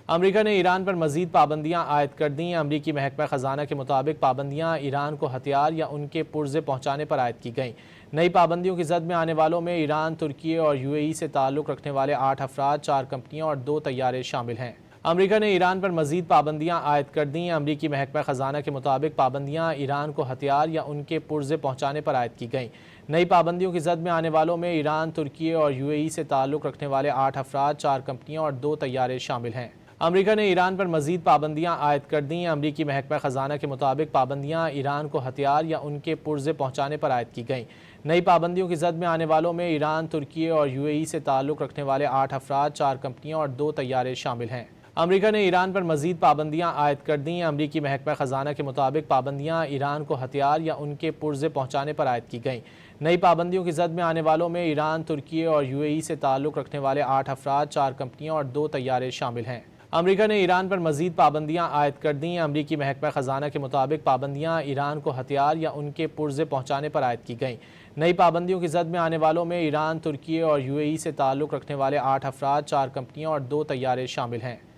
امریکہ نے ایران پر مزید پابندیاں عائد کر دیں۔ امریکی محکمہ خزانہ کے مطابق پابندیاں ایران کو ہتھیار یا ان کے پرزے پہنچانے پر عائد کی گئیں۔ نئی پابندیوں کی زد میں آنے والوں میں ایران، ترکی اور یو اے ای سے تعلق رکھنے والے 8 افراد، 4 کمپنیاں اور 2 طیارے شامل ہیں۔ امریکہ نے ایران پر مزید پابندیاں عائد کر دیں۔ امریکی محکمہ خزانہ کے مطابق پابندیاں ایران کو ہتھیار یا ان کے پرزے پہنچانے پر عائد کی گئیں۔ نئی پابندیوں کی زد میں آنے والوں میں ایران، ترکی اور یو اے ای سے تعلق رکھنے والے 8 افراد، 4 کمپنیاں اور 2 طیارے شامل ہیں۔ امریکہ نے ایران پر مزید پابندیاں عائد کر دیں۔ امریکی محکمہ خزانہ کے مطابق پابندیاں ایران کو ہتھیار یا ان کے پرزے پہنچانے پر عائد کی گئیں۔ نئی پابندیوں کی زد میں آنے والوں میں ایران، ترکی اور یو اے ای سے تعلق رکھنے والے 8 افراد، 4 کمپنیاں اور 2 طیارے شامل ہیں۔ امریکہ نے ایران پر مزید پابندیاں عائد کر دیں۔ امریکی محکمہ خزانہ کے مطابق پابندیاں ایران کو ہتھیار یا ان کے پرزے پہنچانے پر عائد کی گئیں۔ نئی پابندیوں کی زد میں آنے والوں میں ایران، ترکی اور یو اے ای سے تعلق رکھنے والے 8 افراد، 4 کمپنیاں اور 2 طیارے شامل ہیں۔ امریکہ نے ایران پر مزید پابندیاں عائد کر دیں۔ امریکی محکمہ خزانہ کے مطابق پابندیاں ایران کو ہتھیار یا ان کے پرزے پہنچانے پر عائد کی گئیں۔ نئی پابندیوں کی زد میں آنے والوں میں ایران، ترکی اور یو اے ای سے تعلق رکھنے والے 8 افراد، 4 کمپنیاں اور 2 طیارے شامل ہیں۔